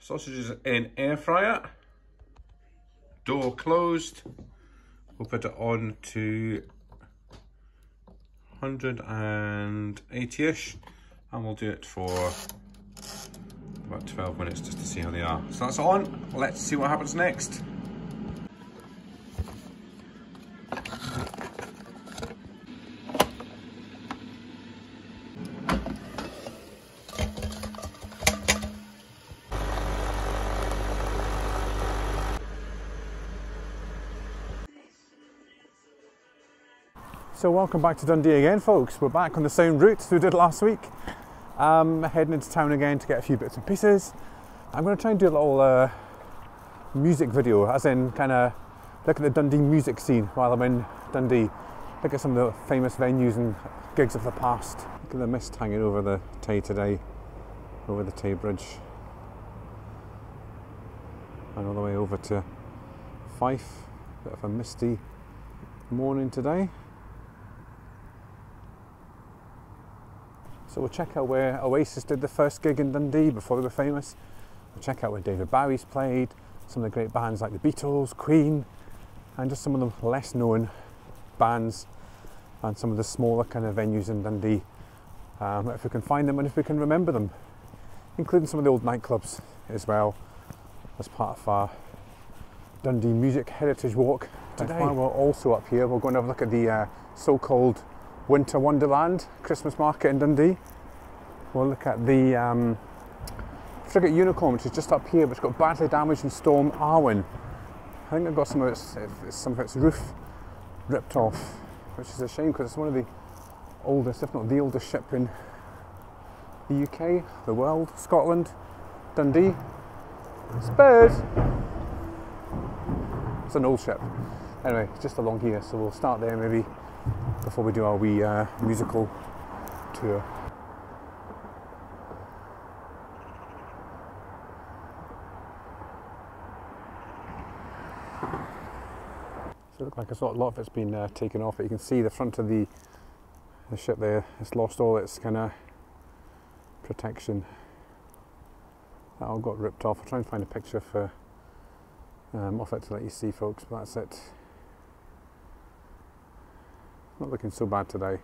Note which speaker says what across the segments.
Speaker 1: Sausages in air fryer. Door closed. We'll put it on to 180-ish, and we'll do it for about 12 minutes just to see how they are. So that's on. Let's see what happens next.
Speaker 2: So welcome back to Dundee again, folks. We're back on the same route as we did last week. Heading into town again to get a few bits and pieces. I'm going to try and do a little music video, as in kind of look at the Dundee music scene while I'm in Dundee. Look at some of the famous venues and gigs of the past. Look at the mist hanging over the Tay today, over the Tay Bridge. And all the way over to Fife. Bit of a misty morning today. So we'll check out where Oasis did the first gig in Dundee before they were famous. We'll check out where David Bowie's played, some of the great bands like the Beatles, Queen, and just some of the less known bands and some of the smaller kind of venues in Dundee. If we can find them and if we can remember them, including some of the old nightclubs as well, as part of our Dundee Music Heritage Walk today. While we're also up here, we're going to have a look at the so-called Winter Wonderland Christmas market in Dundee. We'll look at the Frigate Unicorn, which is just up here, which got badly damaged in Storm Arwen. I think it got some of its roof ripped off, which is a shame because it's one of the oldest, if not the oldest ship in the UK, the world, Scotland, Dundee. Spurs! It's an old ship. Anyway, it's just along here, so we'll start there maybe before we do our wee musical tour. So it looks like a lot of it's been taken off. You can see the front of the ship there. It's lost all its kind of protection. That all got ripped off. I'll try and find a picture for of it to let you see, folks, but that's it. Not looking so bad today.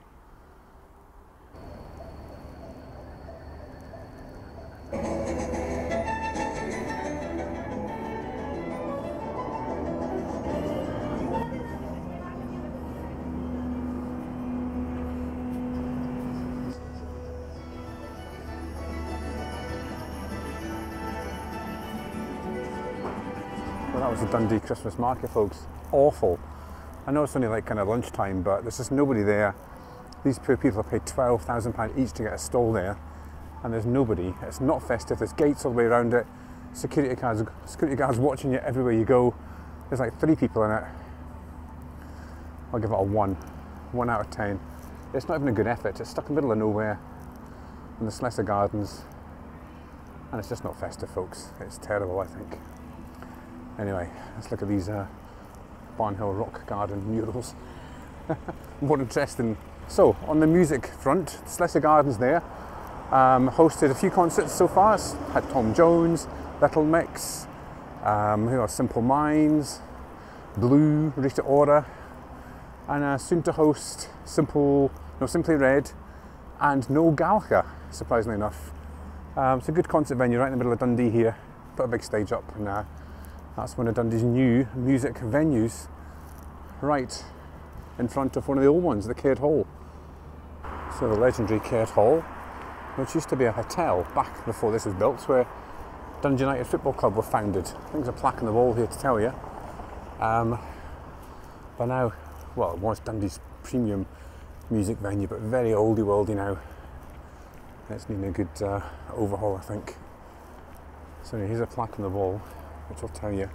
Speaker 2: Well, that was the Dundee Christmas market, folks. Awful. I know it's only like kind of lunchtime, but there's just nobody there. These poor people have paid £12,000 each to get a stall there, and there's nobody. It's not festive. There's gates all the way around it. Security guards watching you everywhere you go. There's like 3 people in it. I'll give it a 1 out of 10. It's not even a good effort. It's stuck in the middle of nowhere in the Slessor Gardens, and it's just not festive, folks. It's terrible, I think. Anyway, let's look at these Barnhill Rock Garden murals. More interesting. So, on the music front, Slessor Gardens there. Hosted a few concerts so far. It's had Tom Jones, Little Mix, who are Simple Minds, Blue, Rita Ora, and soon to host Simply Red and Noel Gallagher, surprisingly enough. It's a good concert venue right in the middle of Dundee here. Put a big stage up, and that's one of Dundee's new music venues, right in front of one of the old ones, the Caird Hall. So the legendary Caird Hall, which used to be a hotel back before this was built, where Dundee United Football Club were founded. I think there's a plaque on the wall here to tell you. But now, well, it was Dundee's premium music venue, but very oldie-worldy now. It's needing a good overhaul, I think. So here's a plaque on the wall, which will tell you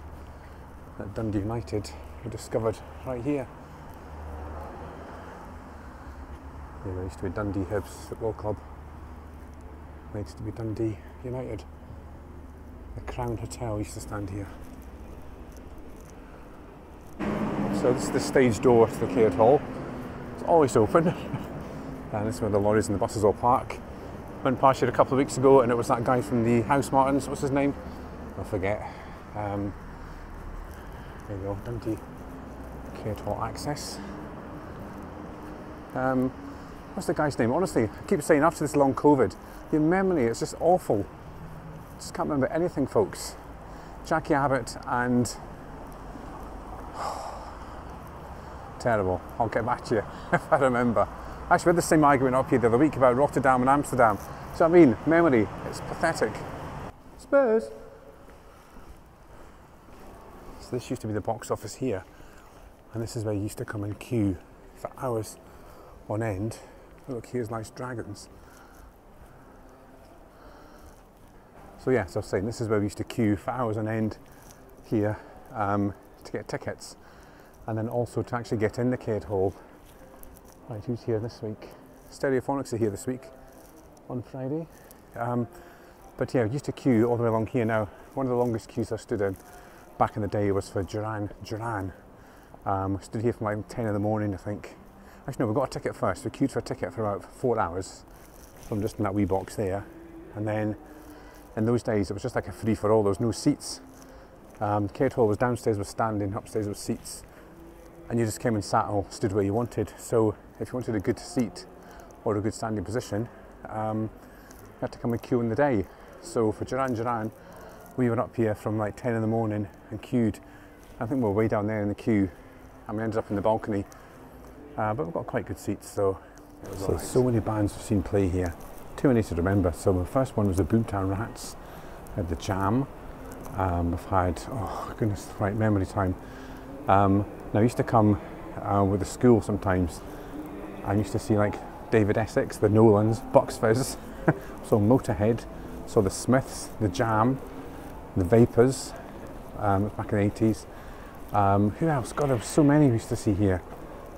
Speaker 2: that Dundee United were discovered right here. There used to be Dundee Hibs Football Club. There used to be Dundee United. The Crown Hotel used to stand here. So this is the stage door to the Caird Hall. It's always open. And this is where the lorries and the buses all park. Went past here a couple of weeks ago, and it was that guy from the House Martins, what's his name? I'll forget. There you go, Dundee Caird Hall access. What's the guy's name? Honestly, I keep saying after this long COVID, your memory is just awful. Just can't remember anything, folks. Jackie Abbott and... terrible. I'll get back to you if I remember. Actually, we had the same argument up here the other week about Rotterdam and Amsterdam. So I mean, memory, it's pathetic. Spurs! So this used to be the box office here, and this is where you used to come and queue for hours on end. Look, here's nice dragons. So yeah, so I was saying, this is where we used to queue for hours on end here to get tickets, and then also to actually get in the Caird Hall. Right, who's here this week? Stereophonics are here this week on Friday. But yeah, we used to queue all the way along here. Now, one of the longest queues I stood in back in the day was for Duran. I stood here from like 10 in the morning, I think. Actually, no, we got a ticket first. We queued for a ticket for about 4 hours from just in that wee box there. And then in those days, it was just like a free-for-all. There was no seats. Caird Hall was downstairs was standing, upstairs was seats. And you just came and sat or stood where you wanted. So if you wanted a good seat or a good standing position, you had to come and queue in the day. So for Duran, we were up here from like 10 in the morning and queued. I think we were way down there in the queue, and we ended up in the balcony. But we've got quite good seats, so it was all right. So many bands we've seen play here. Too many to remember. So the first one was the Boomtown Rats. We had the Jam. We've had, oh goodness, right, memory time. Now I used to come with the school sometimes. I used to see like David Essex, the Nolans, Bucks Fizz, so Motorhead, so the Smiths, the Jam, the Vapors, back in the 80s. Who else? God, there were so many we used to see here.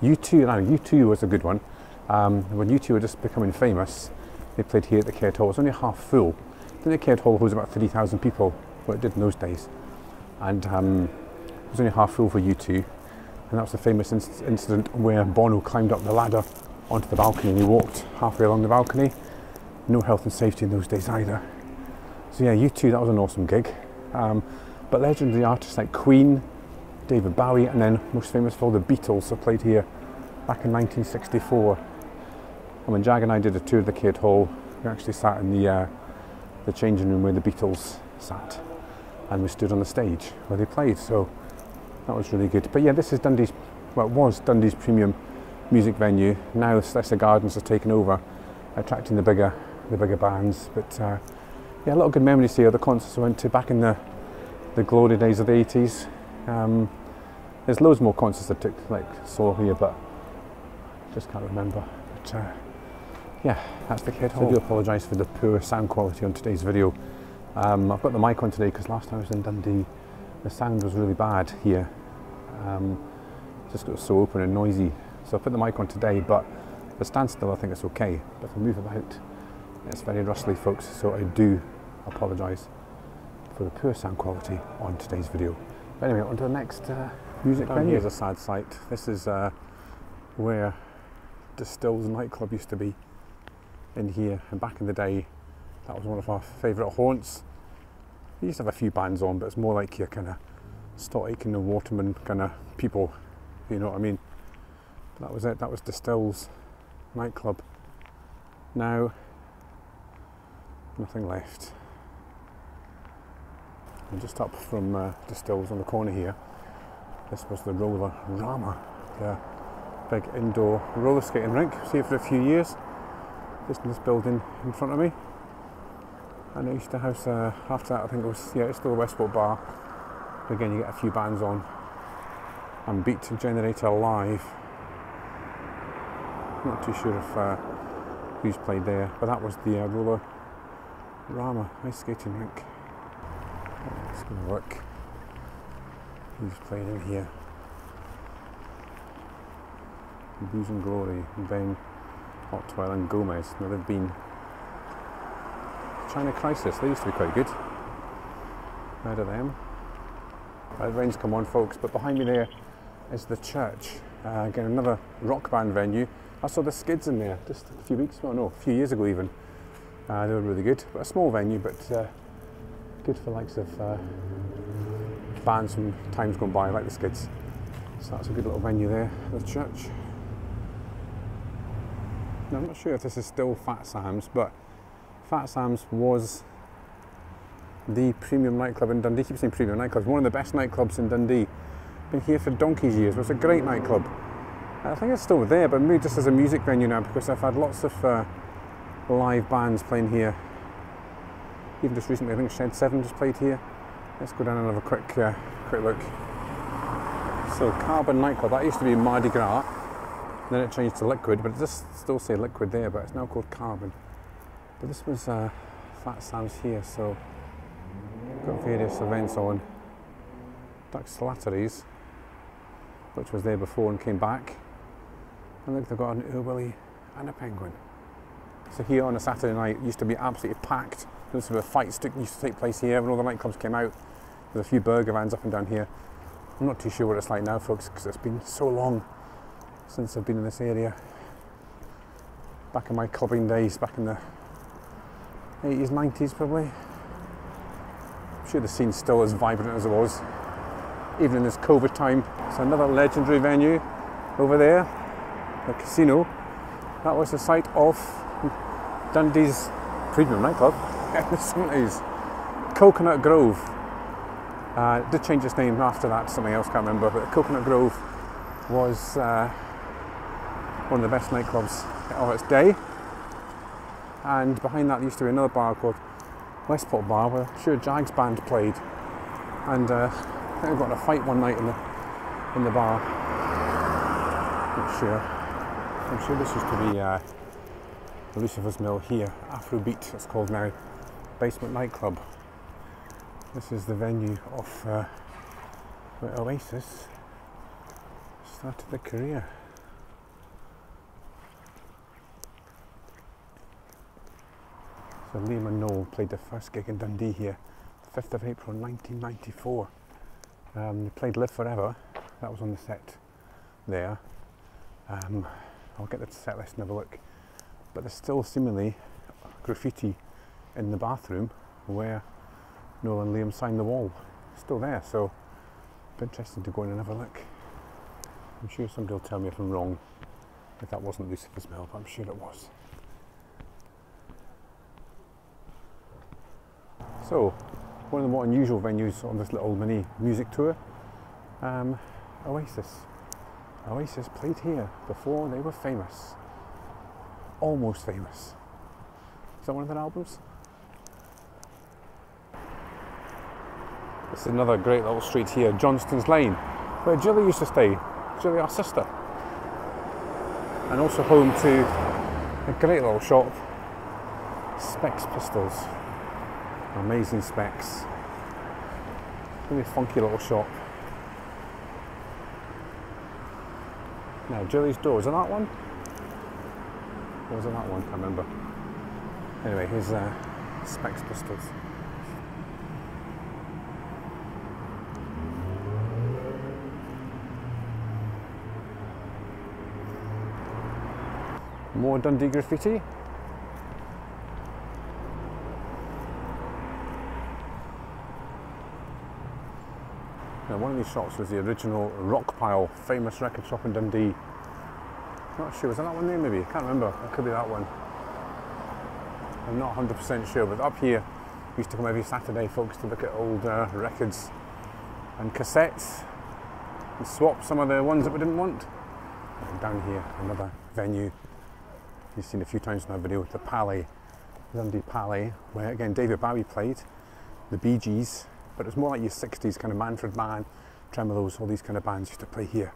Speaker 2: U2, now U2 was a good one. When U2 were just becoming famous, they played here at the Caird Hall. It was only half full. I think the Caird Hall holds about 3,000 people, what it did in those days. And it was only half full for U2. And that was the famous incident where Bono climbed up the ladder onto the balcony and he walked halfway along the balcony. No health and safety in those days either. So yeah, U2, that was an awesome gig. But legendary artists like Queen, David Bowie, and then most famous of all, the Beatles, have played here back in 1964. And when Jag and I did a tour of the Caird Hall, we actually sat in the changing room where the Beatles sat, and we stood on the stage where they played. So that was really good. But yeah, this is Dundee's, well, it was Dundee's premium music venue. Now Leicester Gardens has taken over, attracting the bigger bands. But yeah, a lot of good memories here. The concerts I went to back in the glory days of the 80s. There's loads more concerts that took like saw here, but just can't remember. But yeah, that's the Caird Hall. So I do apologise for the poor sound quality on today's video. I've got the mic on today because last time I was in Dundee, the sound was really bad here. Just got so open and noisy. So I put the mic on today, but the standstill I think it's okay. But if I move about, it's very rustly, folks. So I do apologise for the poor sound quality on today's video. But anyway, on to the next music venue. Here's a sad sight. This is where Distills nightclub used to be, in here. And back in the day, that was one of our favourite haunts. We used to have a few bands on, but it's more like your kind of Stott Aiken and Waterman kind of people, you know what I mean? But that was it. That was Distills nightclub. Now, nothing left. And just up from Distills on the corner here, this was the Roller Rama, the big indoor roller skating rink. I was here for a few years, just in this building in front of me. And I used to house, after that I think it was, yeah, it's still a Westport bar. But again, you get a few bands on. And Beat Generator live. Not too sure if who's played there, but that was the Roller Rama ice skating rink. It's going to look who's playing in here. Booze and Glory, and Ben Otwell and Gomez. Now they've been China Crisis, they used to be quite good. Heard of them. Right, the rain's come on, folks, but behind me there is the church. Again, another rock band venue. I saw the Skids in there just a few weeks ago, no, a few years ago even. They were really good. But a small venue, but good for likes of bands from times gone by, like the Skids. So that's a good little venue there, the church. Now, I'm not sure if this is still Fat Sam's, but Fat Sam's was the premium nightclub in Dundee. I keep saying premium nightclub, one of the best nightclubs in Dundee. Been here for donkey's years. It was a great nightclub. I think it's still there, but maybe just as a music venue now, because I've had lots of live bands playing here. Even just recently, I think Shed 7 just played here. Let's go down and have a quick look. So, Carbon nightclub. That used to be Mardi Gras. Then it changed to Liquid, but it does still say Liquid there, but it's now called Carbon. But this was Fat Sam's here, so got various events on. Ducks Slattery's, which was there before and came back. And look, they've got an Urwilly and a penguin. So here on a Saturday night, it used to be absolutely packed. There was a fight stick used to take place here when all the nightclubs came out. There's a few burger vans up and down here. I'm not too sure what it's like now, folks, because it's been so long since I've been in this area. Back in my clubbing days, back in the 80s, 90s probably. I'm sure the scene's still as vibrant as it was, even in this COVID time. So another legendary venue over there, the casino. That was the site of Dundee's premium nightclub in the 70s. Coconut Grove. It did change its name after that to something else, can't remember, but Coconut Grove was one of the best nightclubs of its day. And behind that there used to be another bar called Westport Bar, where I'm sure Jag's band played. And I think we got in a fight one night in the bar. Not sure. I'm sure this used to be Lucifer's Mill here, Afrobeat it's called now, basement nightclub. This is the venue of where Oasis started their career. So Liam and Noel played their first gig in Dundee here, 5th of April 1994. They played Live Forever, that was on the set there. I'll get the set list and have a look. But there's still seemingly graffiti in the bathroom where Noel and Liam signed the wall. It's still there, so it's interesting to go in and have a look. I'm sure somebody will tell me if I'm wrong, if that wasn't Lucifer's Mill, but I'm sure it was. So, one of the more unusual venues on this little mini music tour, Oasis. Oasis played here before they were famous. Almost famous. Is that one of their albums? This is another great little street here, Johnston's Lane, where Gilly used to stay, Gilly, our sister. And also home to a great little shop, Specs Pistols. Amazing specs. Really funky little shop. Now, Gilly's door, is it that one? Or was it that one? Can't remember. Anyway, here's Specs Pistols. More Dundee graffiti. Now, one of these shops was the original Rockpile, famous record shop in Dundee. Not sure, was that one there maybe? I can't remember, it could be that one. I'm not 100% sure, but up here, we used to come every Saturday, folks, to look at old records and cassettes and swap some of the ones that we didn't want. And down here, another venue you've seen a few times in our video, the Palais, Dundee Palais, where again David Bowie played, the Bee Gees, but it's more like your 60s kind of Manfred Mann, Tremolos, all these kind of bands used to play here.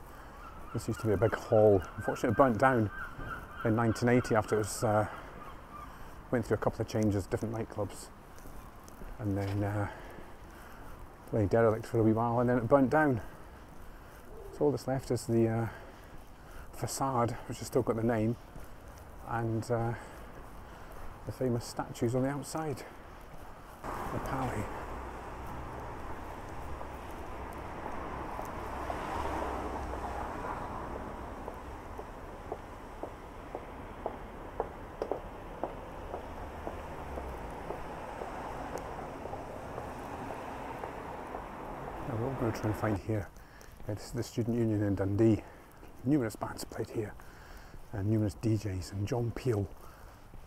Speaker 2: This used to be a big hall. Unfortunately, it burnt down in 1980 after it was went through a couple of changes, different nightclubs, and then lay derelict for a wee while, and then it burnt down. So all that's left is the facade, which has still got the name, and the famous statues on the outside. The Palais. what we're going to try and find here, this is the Student Union in Dundee. Numerous bands played here, and numerous DJs, and John Peel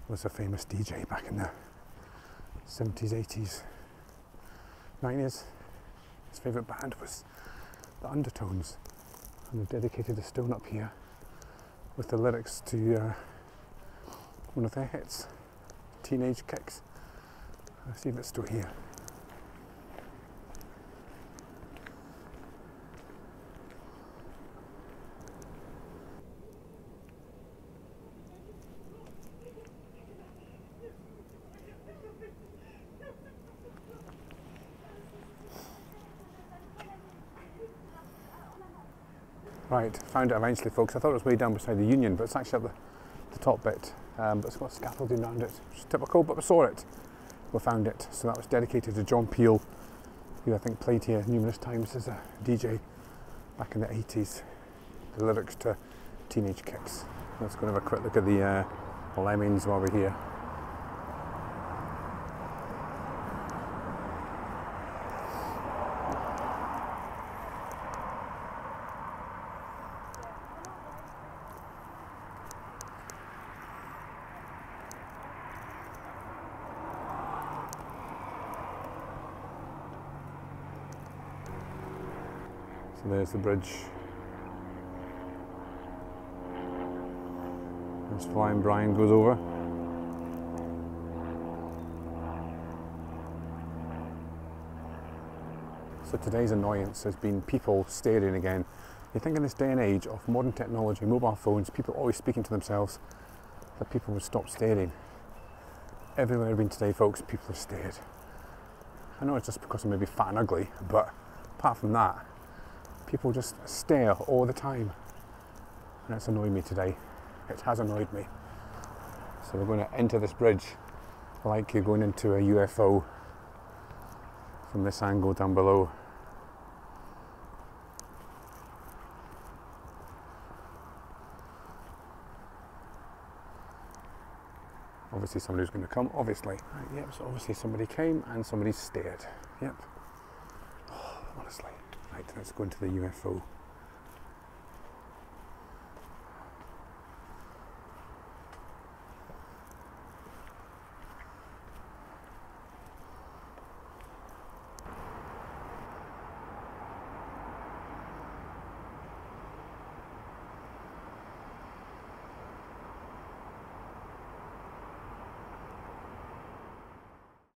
Speaker 2: was a famous DJ back in the 70s, 80s, 90s. His favourite band was the Undertones, and they dedicated a stone up here with the lyrics to one of their hits, Teenage Kicks. Let's see if it's still here. Right, found it eventually, folks. I thought it was way down beside the Union, but it's actually at the top bit. But it's got scaffolding around it, which is typical, but we saw it. We found it. So that was dedicated to John Peel, who I think played here numerous times as a DJ back in the 80s. The lyrics to Teenage Kicks. Let's go and have a quick look at the Lemmings while we're here. So there's the bridge. As Flying Brian goes over. So today's annoyance has been people staring again. You think in this day and age of modern technology, mobile phones, people always speaking to themselves, that people would stop staring. Everywhere I've been today, folks, people have stared. I know it's just because I'm maybe fat and ugly, but apart from that, people just stare all the time, and it's annoyed me today. It has annoyed me. So we're going to enter this bridge like you're going into a UFO from this angle down below. Obviously somebody's going to come, obviously. Right, yep, so obviously somebody came and somebody stared. Yep. Oh, honestly. Right, let's go into the UFO.